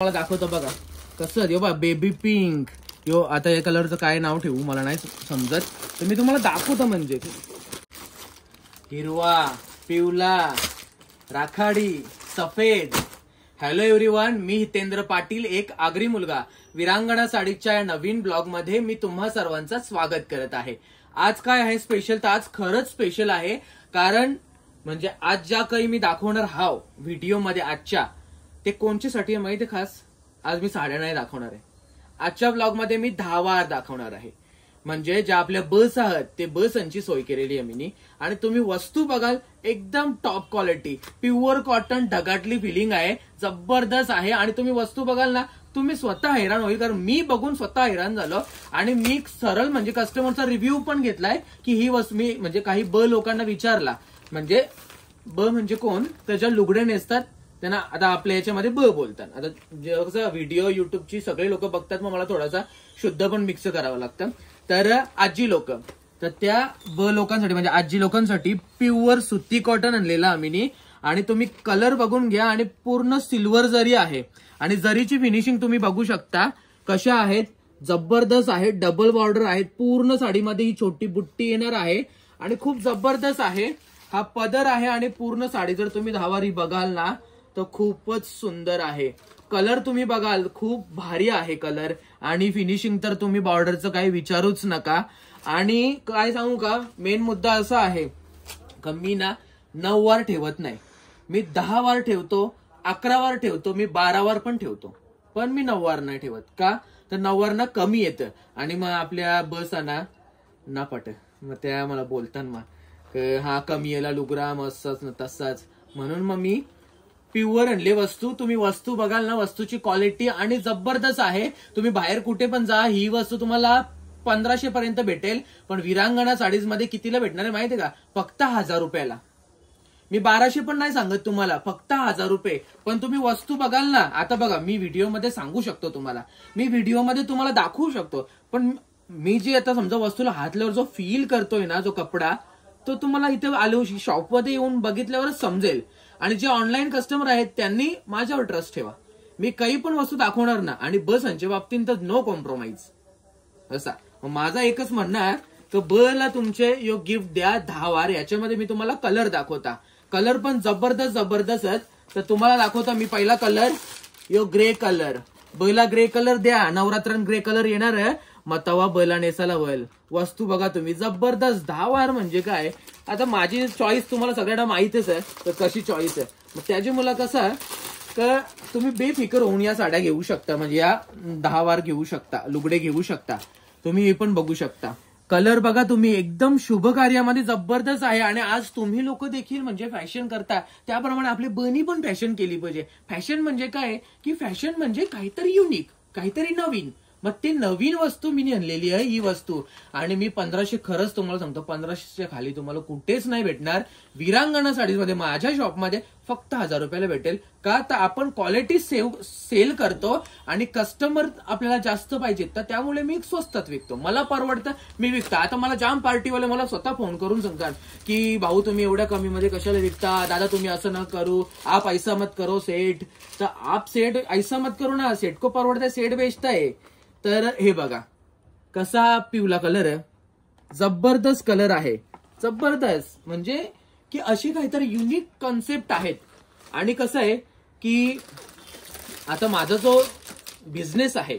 मला दाखवतो बघा कसं आहे बघा, बेबी पिंक. यो आता या कलरचं काय नाव ठेवू मला नाही समजत, तर मी तुम्हाला दाखवतो. म्हणजे हिरवा, पिवळा, राखाडी, सफेद. हॅलो एव्हरीवन, मी हितेंद्र पाटील, एक आगरी मुलगा. विरांगणा साडीच्या या नवीन ब्लॉग मध्ये मी तुम्हा सर्वांचं स्वागत करत आहे. आज काय आहे स्पेशल, तर आज खरंच स्पेशल आहे. कारण म्हणजे आज ज्या काही मी दाखवणार हाव व्हिडिओ मध्ये आजच्या, ते कोणच्यासाठी आहे माहिती? खास आज मी साड्या नाही दाखवणार आहे. आजच्या ब्लॉग मध्ये मी 10 वार दाखवणार आहे. म्हणजे ज्या आपल्या बस आहात ते बसांची सोय केलेली आहे मी. आणि तुम्ही वस्तू बघाल एकदम टॉप क्वालिटी, प्युअर कॉटन, ढगातली फिलिंग आहे, जबरदस्त आहे. आणि तुम्ही वस्तू बघाल ना, तुम्ही स्वतः हैराण होईल. कारण मी बघून स्वतः हैराण झालो. आणि मी सरळ म्हणजे कस्टमरचा रिव्ह्यू पण घेतलाय की ही वस्तू मी म्हणजे काही लोकांना विचारला, म्हणजे म्हणजे कोण, त्याच्या लुगडे नेसतात त्यांना आता आपल्या याच्यामध्ये बोलतात. आता जसं व्हिडिओ युट्यूबची सगळे लोक बघतात, मग मला थोडासा शुद्ध पण मिक्स करावं लागतं. तर आजी लोक, तर त्या लोकांसाठी म्हणजे आजी लोकांसाठी प्युअर सुती कॉटन आणलेला आम्ही. आणि तुम्ही कलर बघून घ्या. आणि पूर्ण सिल्वर जरी आहे आणि जरीची फिनिशिंग तुम्ही बघू शकता कशा आहेत, जबरदस्त आहे. डबल बॉर्डर आहेत पूर्ण साडीमध्ये, ही छोटी बुट्टी येणार आहे आणि खूप जबरदस्त आहे. हा पदर आहे आणि पूर्ण साडी जर तुम्ही 10 वारी बघाल ना तर खूपच सुंदर आहे. कलर तुम्ही बघाल खूप भारी आहे कलर. आणि फिनिशिंग तर तुम्ही बॉर्डरचं काही विचारूच नका. आणि काय सांगू का, मेन मुद्दा असा आहे का मी ना 9 वार ठेवत नाही. मी 10 वार ठेवतो, 11 वार ठेवतो, मी 12 वार पण ठेवतो. पण मी 9 वार नाही ठेवत. का तर 9 वार ना कमी येतं आणि मग आपल्या बसांना ना पट, मग त्या मला बोलतात मग हा कमी याला लुगरा मस्तच ना तसाच. म्हणून मग मी प्युअर आणले वस्तू. तुम्ही वस्तू बघाल ना, वस्तूची क्वालिटी आणि जबरदस्त आहे. तुम्ही बाहेर कुठे पण जा, ही वस्तू तुम्हाला 1500 पर्यंत भेटेल. पण विरांगणा साडीज मध्ये कितीला भेटणार आहे माहितीये का? फक्त 1000 रुपयाला. मी 1200 पण नाही सांगत तुम्हाला, फक्त 1000 रुपये. पण तुम्ही वस्तू बघाल ना, आता बघा मी व्हिडिओमध्ये सांगू शकतो तुम्हाला, मी व्हिडिओमध्ये तुम्हाला दाखवू शकतो. पण मी जे आता समजा वस्तूला हातल्यावर जो फील करतोय ना, जो कपडा, तो तुम्हाला इथे आलो शॉपमध्ये येऊन बघितल्यावरच समजेल. आणि जे ऑनलाईन कस्टमर आहेत त्यांनी माझ्यावर ट्रस्ट ठेवा. मी काही पण वस्तू दाखवणार ना, आणि बसांच्या बाबतीत तर नो कॉम्प्रोमाइज. असा माझा एकच म्हणणं आहे की बला तुमचे यो गिफ्ट द्या 10 वार. याच्यामध्ये मी तुम्हाला कलर दाखवता, कलर पण जबरदस्त. तर तुम्हाला दाखवता मी पहिला कलर, यो ग्रे कलर. बैला ग्रे कलर द्या, नवरात्रात ग्रे कलर येणार आहे, मग तवा बैला नेसाला वल. वस्तू बघा तुम्ही, जबरदस्त. 10 वार म्हणजे काय, आता माझी चॉईस तुम्हाला सगळ्यांना माहितच आहे तर कशी चॉईस आहे. मग त्याची मुला कसं तर तुम्ही बेफिकर होऊन या साड्या घेऊ शकता. म्हणजे या 10 वार घेऊ शकता, लुगडे घेऊ शकता. तुम्ही हे पण बघू शकता. कलर बघा तुम्ही, एकदम शुभ कार्यामध्ये जबरदस्त आहे. आणि आज तुम्ही लोक देखील म्हणजे फॅशन करता, त्याप्रमाणे आपली बनी पण फॅशन केली पाहिजे. फॅशन म्हणजे काय की फॅशन म्हणजे काहीतरी युनिक, काहीतरी नवीन. मग ते नवीन वस्तू मी आणलेली आहे ही वस्तू. आणि मी 1500, खरंच तुम्हाला सांगतो 1500च्या खाली तुम्हाला कुठेच नाही भेटणार. विरांगणा साडीमध्ये माझ्या शॉपमध्ये फक्त 1000 रुपयाला भेटेल. का तर आपण क्वालिटी सेल करतो आणि कस्टमर आपल्याला जास्त पाहिजेत, तर त्यामुळे मी स्वस्तात विकतो. मला परवडतं, मी विकतो. आता मला जाम पार्टीवाले मला स्वतः फोन करून सांगतात की भाऊ तुम्ही एवढ्या कमी मध्ये कशाला विकता, दादा तुम्ही असं न करू, आप ऐसा मत करो सेठ. तर आप सेठ ऐसा मत करू ना, सेठ को परवडता सेठ बेचता है. तर हे बघा कसा पिवळा कलर आहे, जबरदस्त कलर आहे, जबरदस्त. म्हणजे की अशी काहीतरी युनिक कॉन्सेप्ट आहेत. आणि कसं आहे की आता माझा जो बिझनेस आहे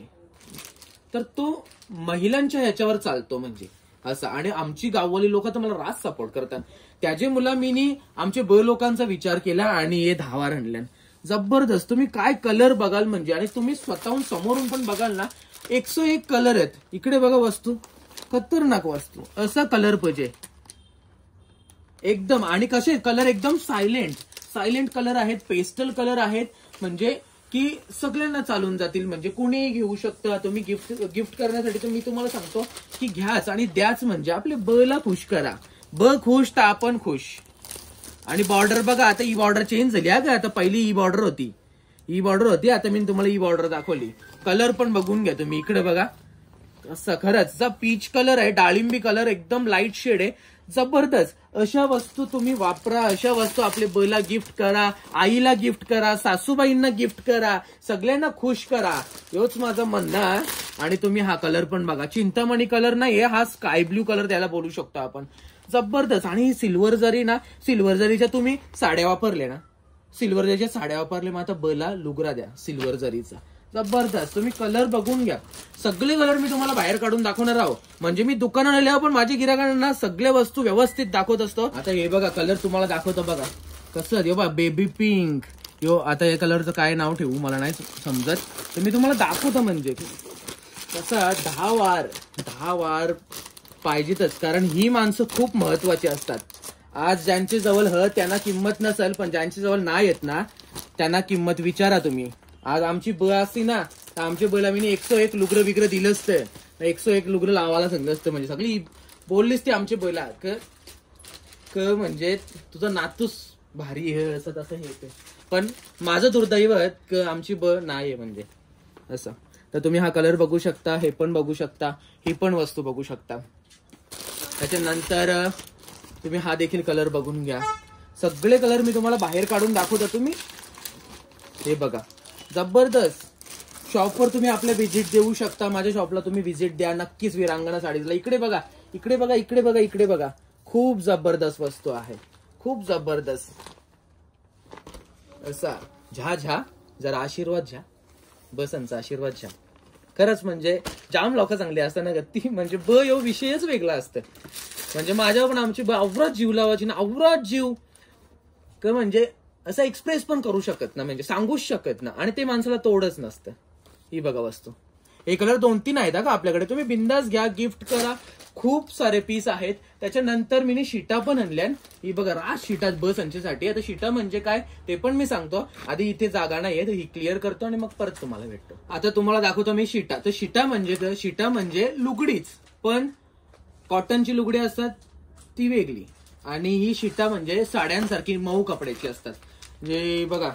तर तो महिलांच्या ह्याच्यावर चालतो म्हणजे असं. आणि आमची गाववाली लोक तर मला रास सपोर्ट करतात. त्याचे मुला मी आमच्या लोकांचा विचार केला आणि हे 10 वार आणल्या. जबरदस्त. तुम्ही काय कलर बघाल म्हणजे, आणि तुम्ही स्वतःहून समोरून पण बघाल ना, 101 कलर आहेत. इकडे बघा वस्तू, खतरनाक वस्तू. असा कलर पाहिजे एकदम. आणि कसे कलर एकदम सायलेंट कलर आहेत, पेस्टल कलर आहेत. म्हणजे की सगळ्यांना चालून जातील, म्हणजे कुणीही घेऊ शकता. तुम्ही गिफ्ट करण्यासाठी तर मी तुम्हाला सांगतो की घ्याच आणि द्याच. म्हणजे आपले बला खुश करा, खुश तर आपण खुश. आणि बॉर्डर बघा, आता ही बॉर्डर चेंज झाली आहे का. आता पहिली ही बॉर्डर होती, आता मी तुम्हाला ही बॉर्डर दाखवली. कलर पण बघून घ्या तुम्ही. इकडे बघा असं खरंच पीच कलर आहे, डाळिंबी कलर, एकदम लाईट शेड आहे, जबरदस्त. अशा वस्तू तुम्ही वापरा, अशा वस्तू आपले बैला गिफ्ट करा, आईला गिफ्ट करा, सासूबाईंना गिफ्ट करा, सगळ्यांना खुश करा, हेच माझं म्हणणं आहे. आणि तुम्ही हा कलर पण बघा, चिंतामणी कलर नाहीये, हा स्काय ब्ल्यू कलर त्याला बोलू शकतो आपण. जबरदस्त. आणि सिल्वर जरी ना, सिल्वर जरीच्या तुम्ही साड्या वापरले ना, सिल्वर जरीच्या साड्या वापरले, मग आता बैला लुगरा द्या सिल्वर जरीचा. जबरदस्त. तुम्ही कलर बघून घ्या, सगळे कलर मी तुम्हाला बाहेर काढून दाखवणार आहोत. म्हणजे मी दुकानात आल्यावर पण माझ्या गिरायकांना सगळ्या वस्तू व्यवस्थित दाखवत असतो. आता हे बघा कलर तुम्हाला दाखवतो बघा कसं. हे बघा बेबी पिंक. यो आता या कलरचं काय नाव ठेवू मला नाही समजत, तर मी तुम्हाला दाखवतो. म्हणजे कसं 10 वार पाहिजेतच, कारण ही माणसं खूप महत्वाची असतात. आज ज्यांच्या जवळ त्यांना किंमत नसेल, पण ज्यांच्या जवळ नाही येत ना त्यांना किंमत विचारा तुम्ही. आज आमची ब असती ना, तर आमच्या बैला मी 101 लुगरं बिग्रं दिलं असतं, 101 लुगरं लावायला सांगितलं असतं. म्हणजे सगळी बोललीच ती आमच्या बैला म्हणजे तुझं नातूस भारी हे असं तसं हे. पण माझं दुर्दैव आमची ब नाही म्हणजे असं. तर तुम्ही हा कलर बघू शकता, हे पण बघू शकता, ही पण वस्तू बघू शकता. त्याच्यानंतर तुम्ही हा देखील कलर बघून घ्या. सगळे कलर मी तुम्हाला बाहेर काढून दाखवतो. तुम्ही हे बघा जबरदस्त. शॉपवर तुम्ही आपल्या व्हिजिट देऊ शकता. माझ्या शॉपला तुम्ही व्हिजिट द्या नक्कीच, विरांगणा साडीजला. इकडे बघा, इकडे बघा, इकडे बघा, इकडे बघा. खूप जबरदस्त वस्तू आहे, खूप जबरदस्त. असा झा झा जरा आशीर्वाद झा, बसंचा आशीर्वाद झा. खरंच म्हणजे जाम लोक चांगली असतात ना ती, म्हणजे ब यो विषयच वेगळा असतं. म्हणजे माझ्यावर पण आमची ब अवरात जीव लावायची ना, अवरात जीव म्हणजे असं एक्सप्रेस पण करू शकत ना, म्हणजे सांगूच शकत ना. आणि ते माणसाला तोडच नसतं. ही बघा वस्तू. हे कलर 2-3 आहेत का आपल्याकडे, तुम्ही बिंदास घ्या, गिफ्ट करा. खूप सारे पीस आहेत. त्याच्यानंतर मी शीटा पण आणल्या. ही बघा राज शीटा बस यांच्यासाठी. आता शीटा म्हणजे काय ते पण मी सांगतो. आधी इथे जागा नाहीये, तर ही क्लिअर करतो आणि मग परत तुम्हाला भेटतो. आता तुम्हाला दाखवतो मी शीटा. तर शीटा म्हणजे लुगडीच, पण कॉटनची लुगडी असतात ती वेगळी. आणि ही शीटा म्हणजे साड्यांसारखी मऊ कपड्याची असतात. जे बघा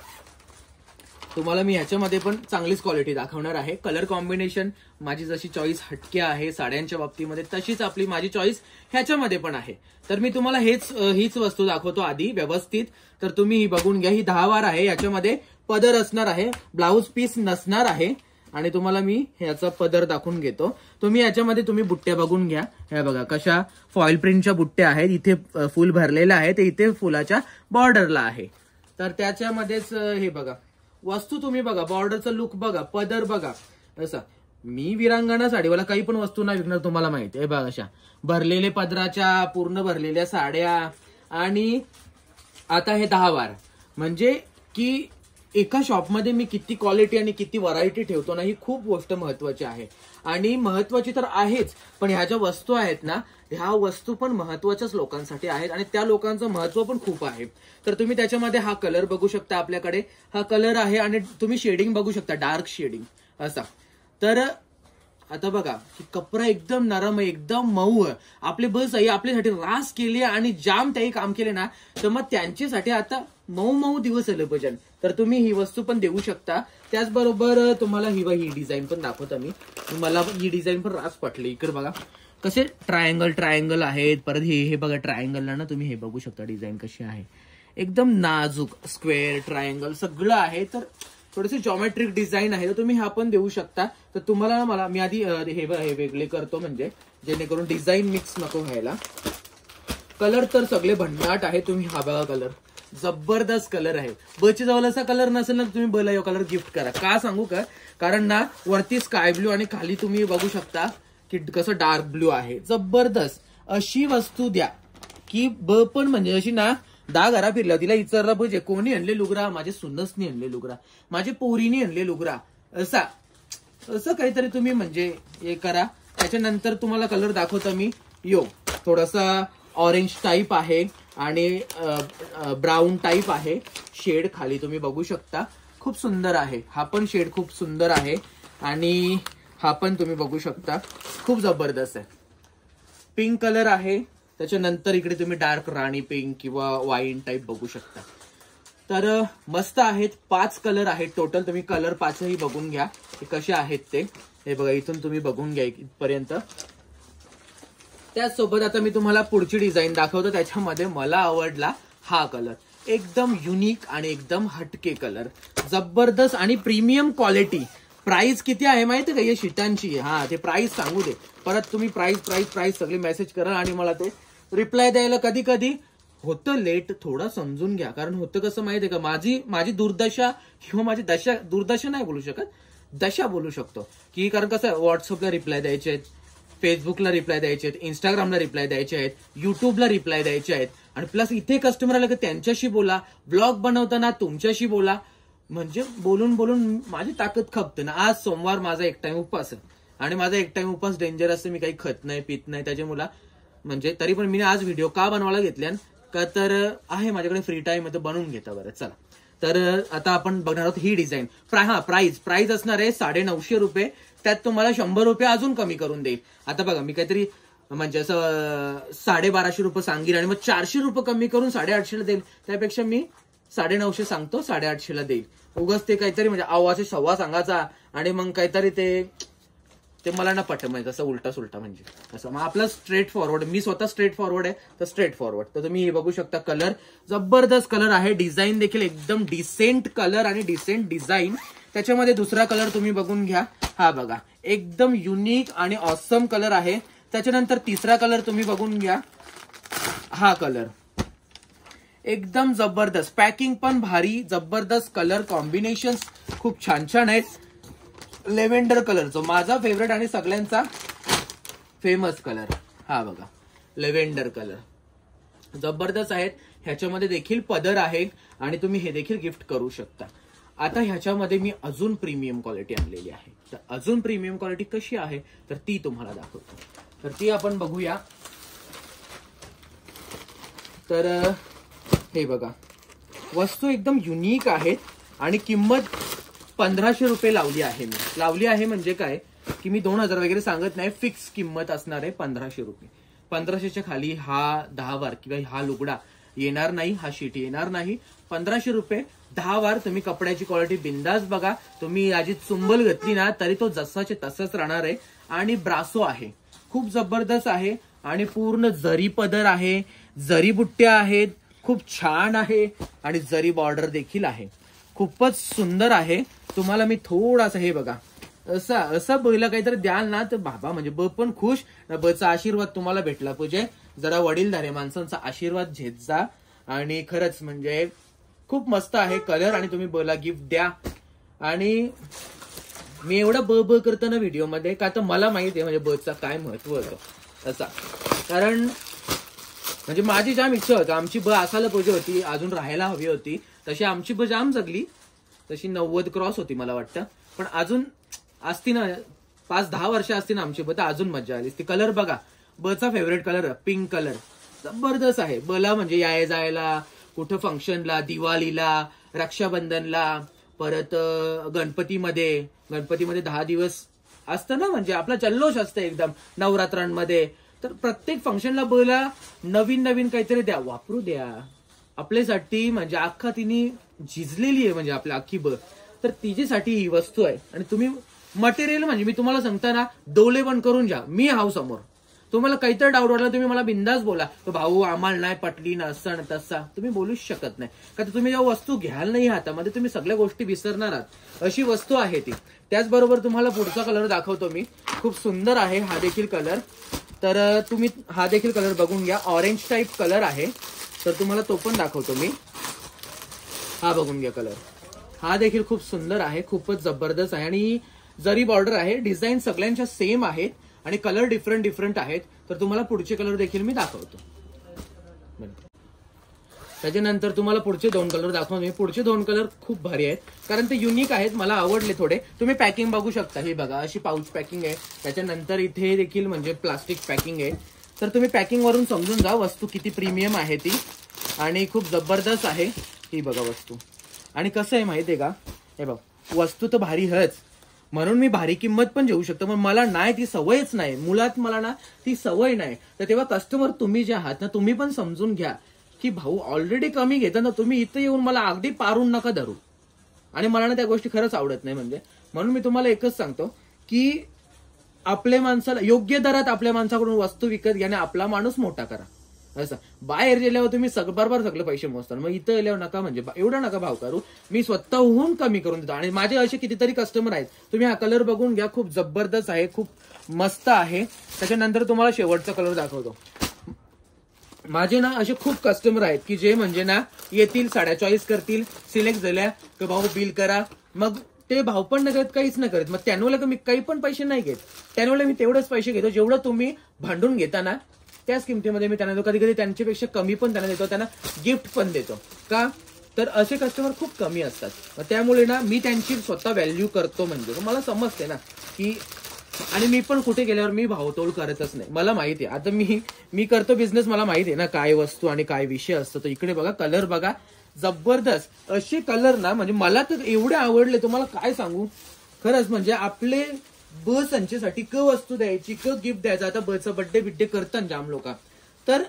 तुम्हाला मी ह्याच्यामध्ये पण चांगलीच क्वालिटी दाखवणार आहे. कलर कॉम्बिनेशन माझी जशी चॉईस हटके आहे साड्यांच्या बाबतीमध्ये, तशीच आपली माझी चॉईस ह्याच्यामध्ये पण आहे. तर मी तुम्हाला हीच वस्तू दाखवतो आधी व्यवस्थित. तर तुम्ही ही बघून घ्या. ही 10 वार आहे. याच्यामध्ये पदर असणार आहे, ब्लाऊज पीस नसणार आहे. आणि तुम्हाला मी ह्याचा पदर दाखवून घेतो. तुम्ही याच्यामध्ये तुम्ही बुट्ट्या बघून घ्या. हे बघा कशा फॉईल प्रिंटच्या बुट्ट्या आहेत. इथे फुल भरलेलं आहे, ते इथे फुलाच्या बॉर्डरला आहे. तर त्याच्यामध्येच हे बघा वस्तू तुम्ही बघा, बॉर्डरचा लुक बघा, पदर बघा. असं मी विरांगणा साडीवाला काही पण वस्तू नाही विकणार, तुम्हाला माहिती आहे. बघा अशा भरलेले पदराच्या पूर्ण भरलेल्या साड्या. आणि आता हे 10 वार म्हणजे की एका शॉपमध्ये मी किती क्वालिटी आणि किती व्हरायटी ठेवतो ना, ही खूप गोष्ट महत्वाची आहे. आणि महत्वाची तर आहेच, पण ह्या ज्या वस्तू आहेत ना, ह्या वस्तू पण महत्वाच्याच लोकांसाठी आहेत आणि त्या लोकांचं महत्व पण खूप आहे. तर तुम्ही त्याच्यामध्ये हा कलर बघू शकता. आपल्याकडे हा कलर आहे आणि तुम्ही शेडिंग बघू शकता, डार्क शेडिंग असा. तर आता बघा ही कपडा एकदम नरम आहे, एकदम मऊ आहे. आपले बस आई आपल्यासाठी रास केली आणि जाम त्याही काम केले ना, तर मग त्यांच्यासाठी आता मऊ दिवस आले भजन. तर तुम्ही ही वस्तू पण देऊ शकता. त्याचबरोबर तुम्हाला ही डिझाईन पण दाखवतो मी. मला ही डिझाईन पण रास पटली. इकडे बघा कसे ट्रायंगल आहेत. परत हे बघा ट्रायंगलला ना तुम्ही हे बघू शकता डिझाईन कशी आहे, एकदम नाजूक. स्क्वेअर ट्रायंगल सगळं आहे. तर थोडेसे जॉमेट्रिक डिझाईन आहे, तर तुम्ही हा पण देऊ शकता. तर तुम्हाला मी आधी हे वेगळे करतो, म्हणजे जेणेकरून डिझाईन मिक्स नको व्हायला. कलर तर सगळे भन्नाट आहे. तुम्ही हा बघा कलर जबरदस्त कलर आहे. बची जवळ असा कलर नसेल ना, तुम्ही बला यो कलर गिफ्ट करा. का सांगू का, कारण ना वरती स्काय ब्ल्यू आणि खाली तुम्ही बघू शकता की कसं डार्क ब्ल्यू आहे. जबरदस्त अशी वस्तू द्या की ब पण म्हणजे अशी ना 10 घरा फिरल्या तिला विचारला पाहिजे कोणी आणले लुगरा, माझे सुनसनी आणले लुगरा, माझे पोरीनी आणले लुगरा. असं काहीतरी तुम्ही म्हणजे हे करा. त्याच्यानंतर तुम्हाला कलर दाखवतो मी. थोडासा ऑरेंज टाईप आहे आणि ब्राऊन टाईप आहे. शेड खाली तुम्ही बघू शकता, खूप सुंदर आहे. हा पण शेड खूप सुंदर आहे आणि हा पण तुम्ही बघू शकता खूप जबरदस्त आहे. पिंक कलर आहे. त्याच्यानंतर इकडे तुम्ही डार्क राणी पिंक किंवा वाईन टाईप बघू शकता. तर मस्त आहेत. 5 कलर आहेत टोटल. तुम्ही कलर 5ही बघून घ्या कसे आहेत ते. हे बघा इथून तुम्ही बघून घ्या इथपर्यंत. त्याचसोबत आता मी तुम्हाला पुढची डिझाईन दाखवतो. त्याच्यामध्ये मला आवडला हा कलर, एकदम युनिक आणि एकदम हटके कलर, जबरदस्त आणि प्रीमियम क्वालिटी. प्राइस किती आहे माहिती का या शीटांची? हा ते प्राइस सांगू दे, परत तुम्ही प्राइस सगळे मेसेज करा आणि मला ते रिप्लाय द्यायला कधी कधी होतं लेट. थोडं समजून घ्या, कारण होतं कसं माहितीये का, माझी दुर्दशा किंवा माझी दुर्दशा नाही बोलू शकत, दशा बोलू शकतो की, कारण कसं व्हॉट्सअपला रिप्लाय द्यायचे आहेत, फेसबुकला रिप्लाय द्यायचे आहेत, इंस्टाग्रामला रिप्लाय द्यायचे आहेत, युट्यूबला रिप्लाय द्यायचे आहेत, आणि प्लस इथे कस्टमर आले की त्यांच्याशी बोला, ब्लॉग बनवताना तुमच्याशी बोला, म्हणजे बोलून बोलून माझी ताकद खपते ना. आज सोमवार माझा एक टाइम उपवास आहे, आणि माझा एक टाइम उपवास डेंजर असते, मी काही खात नाही पित नाही त्याच्यामुळे, म्हणजे तरी पण मी आज व्हिडिओ का बनवायला घेतल्या का, तर आहे माझ्याकडे फ्री टाइम आहे, बनवून घेता बरं. चला तर आता आपण बघणार आहोत ही डिझाईन. प्राइस असणार आहे 950 रुपये. त्यात तुम्हाला 100 रुपये अजून कमी करून देईल. आता बघा मी काहीतरी म्हणजे असं 1250 रुपये सांगेन आणि मग 400 रुपये कमी करून 850 ला देईल. त्यापेक्षा मी 950 सांगतो, 850 ला देईल. उगाच ते काहीतरी म्हणजे आवाचे सव्वा सांगायचा आणि मग काहीतरी ते मला ना पटत, म्हणजे कसं उलटा सुलटा म्हणजे असं. मग आपला स्ट्रेट फॉरवर्ड, मी स्वतः स्ट्रेट फॉरवर्ड आहे, तर स्ट्रेट फॉरवर्ड. तर तुम्ही हे बघू शकता, कलर जबरदस्त कलर आहे, डिझाईन देखील एकदम डिसेंट कलर आणि डिसेंट डिझाईन. त्याच्यामध्ये दुसरा कलर तुम्ही बघून घ्या, हा बघा एकदम युनिक आणि ऑसम कलर आहे. त्याच्यानंतर तिसरा कलर तुम्ही बघून घ्या, हा कलर एकदम जबरदस्त, पॅकिंग पण भारी, जबरदस्त कलर कॉम्बिनेशन खूप छान छान आहेत. लेव्हेंडर कलर जो माझा फेवरेट आणि सगळ्यांचा फेमस कलर, हा बघा लेव्हेंडर कलर जबरदस्त आहेत. ह्याच्यामध्ये देखील पदर आहे आणि तुम्ही हे देखील गिफ्ट करू शकता. आता ह्याच्यामध्ये मी अजून प्रीमियम क्वालिटी आणलेली आहे. तर अजून प्रीमियम क्वालिटी कशी आहे तर ती तुम्हाला दाखवतो. तर ती आपण बघूया. तर हे बघा, वस्तू एकदम युनिक आहेत आणि किंमत 1500 रुपये लावली आहे. मी लावली आहे म्हणजे काय की मी 2000 वगैरे सांगत नाही, फिक्स किंमत असणार आहे 1500 रुपये. 1500च्या खाली हा 10 वार किंवा हा लुगडा येणार नाही, हा शीट येणार नाही. 1500 रुपये 10 वार. तुम्ही कपड्याची क्वालिटी बिंदास बघा. तुम्ही याची चुंबल घेतली ना तरी तो जसाचे तसंच राहणार आहे. आणि ब्रासो आहे, खूप जबरदस्त आहे आणि पूर्ण जरी पदर आहे, जरी बुट्ट्या आहेत, खूप छान आहे आणि जरी बॉर्डर देखील आहे, खूपच सुंदर आहे. तुम्हाला मी थोडासा हे बघा असं बघितलं काहीतरी द्याल ना तर बाबा म्हणजे ब पण खुश, बचा आशीर्वाद तुम्हाला भेटला पाहिजे. जरा वडीलधारे माणसांचा आशीर्वाद घेत जा. आणि खरंच म्हणजे खूप मस्त आहे कलर आणि तुम्ही बला गिफ्ट द्या. आणि मी एवढं ब करतो ना व्हिडिओमध्ये का तर मला माहिती आहे म्हणजे बचा काय महत्व होतं असा. कारण म्हणजे माझी जाम इच्छा होती, आमची ब असायला पाहिजे होती, अजून राहायला हवी होती. तशी आमची ब जाम जगली, तशी 90 क्रॉस होती मला वाटतं. पण अजून असती ना 5-10 वर्ष असती ना आमची ब, तर अजून मजा आली. ती कलर बघा, बचा फेवरेट कलर पिंक कलर जबरदस्त आहे. बला म्हणजे याय जायला, कुठं फंक्शनला, दिवाळीला, रक्षाबंधनला, परत गणपतीमध्ये 10 दिवस असतं ना, म्हणजे आपला जल्लोष असतं एकदम नवरात्रांमध्ये. तर प्रत्येक फंक्शनला बला नवीन काहीतरी द्या, वापरू द्या आपल्यासाठी. म्हणजे अख्खा तिने झिजलेली आहे म्हणजे आपल्या अख्खी ब, तर तिच्यासाठी ही वस्तू आहे. आणि तुम्ही मटेरियल म्हणजे मी तुम्हाला सांगताना डोले पण करून घ्या, मी हाव समोर. तुम्हाला काहीतरी डाऊट वाटला तुम्ही मला बिंदास बोला, तो भाऊ आम्हाला नाही पटली ना असं तसा, तुम्ही बोलूच शकत नाही. का तुम्ही जेव्हा वस्तू घ्याल नाही हातामध्ये तुम्ही सगळ्या गोष्टी विसरणार आहात, अशी वस्तू आहे ती. त्याचबरोबर तुम्हाला पुढचा कलर दाखवतो मी, खूप सुंदर आहे हा देखील कलर. तर तुम्ही हा देखील कलर बघून घ्या, ऑरेंज टाईप कलर आहे. तर तुम्हाला तो पण दाखवतो मी, हा बघून घ्या कलर. हा देखील खूप सुंदर आहे, खूपच जबरदस्त आहे आणि जरी बॉर्डर आहे. डिझाईन सगळ्यांच्या सेम आहेत आणि कलर डिफरंट आहेत. तर तुम्हाला पुढचे कलर देखील मी दाखवतो. त्याच्यानंतर तुम्हाला पुढचे 2 कलर दाखवतो मी. पुढचे 2 कलर खूप भारी आहेत कारण ते युनिक आहेत, मला आवडले थोडे. तुम्ही पॅकिंग बघू शकता, हे बघा अशी पाऊच पॅकिंग आहे. त्याच्यानंतर इथे देखील म्हणजे प्लास्टिक पॅकिंग आहे. तर तुम्ही पॅकिंग वरून समजून जा वस्तू किती प्रीमियम आहे ती आणि खूप जबरदस्त आहे ही बघा वस्तू. आणि कसं आहे माहितीये का, हे बघ वस्तू तर भारी हच, म्हणून मी भारी किंमत पण घेऊ शकतो. पण मला नाही ती सवयच नाही, मुळात मला ना ती सवय नाही. तर तेव्हा कस्टमर तुम्ही जे आहात ना तुम्ही पण समजून घ्या की भाऊ ऑलरेडी कमी घेता ना, तुम्ही इथं येऊन मला अगदी पारून नका धरू. आणि मला ना त्या गोष्टी खरंच आवडत नाही. म्हणजे म्हणून मी तुम्हाला एकच सांगतो की आपल्या माणसाला योग्य दरात आपल्या माणसाकडून वस्तू विकत घ्याने आपला माणूस मोठा करा. असं बाहेर गेल्यावर तुम्ही बरोबर सगळे पैसे मोजतात, मग इथं गेल्यावर नका, म्हणजे एवढा नका भाव करू. मी स्वतःहून कमी करून देतो. आणि माझे असे कितीतरी कस्टमर आहेत, तुम्ही हा कलर बघून घ्या, खूप जबरदस्त आहे, खूप मस्त आहे. त्याच्यानंतर तुम्हाला शेवटचा कलर दाखवतो. माझे ना असे खूप कस्टमर आहेत की जे म्हणजे ना येतील, साड्या चॉईस करतील, सिलेक्ट झाल्या की भाऊ बिल करा, मग ते भाव पण नाही करत, काहीच नाही करत. मग त्यानुळे मी काही पण पैसे नाही घेत, त्यानुळे मी तेवढेच पैसे घेतो जेवढं तुम्ही भांडून घेता ना त्याच किमतीमध्ये मी त्यांना देतो. कधी कधी त्यांच्यापेक्षा कमी पण त्यांना देतो, त्यांना गिफ्ट पण देतो. का तर असे कस्टमर खूप कमी असतात. त्यामुळे ना मी त्यांची स्वतः व्हॅल्यू करतो. म्हणजे मला समजते ना की, आणि मी पण कुठे गेल्यावर मी भावतोड करतच नाही. मला माहिती आहे, आता मी करतो बिझनेस, मला माहिती आहे ना काय वस्तू आणि काय विषय असतो. तर इकडे बघा, कलर बघा, जबरदस्त असे कलर ना, म्हणजे मला तर एवढे आवडले, तुम्हाला काय सांगू. खरंच म्हणजे आपले संचेसाठी क वस्तू द्यायची, क गिफ्ट द्यायचा. आता बर्थडे बिड्डे करतात जाम लोक. तर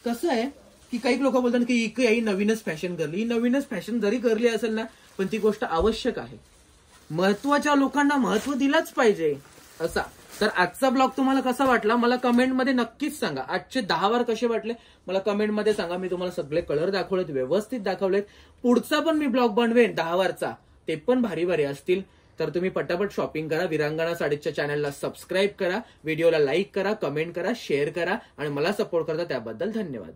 कसं आहे की काही लोक बोलतात की ही नवीनच फॅशन करली. ही नवीनच फॅशन जरी करली असेल ना, पण ती गोष्ट आवश्यक आहे. महत्वाच्या लोकांना महत्व दिलंच पाहिजे असा. तर आजचा ब्लॉग तुम्हाला कसा वाटला मला कमेंटमध्ये नक्कीच सांगा. आजचे 10 वार कसे वाटले मला कमेंटमध्ये सांगा. मी तुम्हाला सगळे कलर दाखवलेत, व्यवस्थित दाखवलेत. पुढचा पण मी ब्लॉग बनवेन 10 वारचा, ते पण भारी भारी असतील. तर तुम्ही पटापट शॉपिंग करा. विरांगणा साडीच्या चॅनलला सबस्क्राईब करा, व्हिडिओला लाईक करा, कमेंट करा, शेअर करा आणि मला सपोर्ट करता त्याबद्दल धन्यवाद.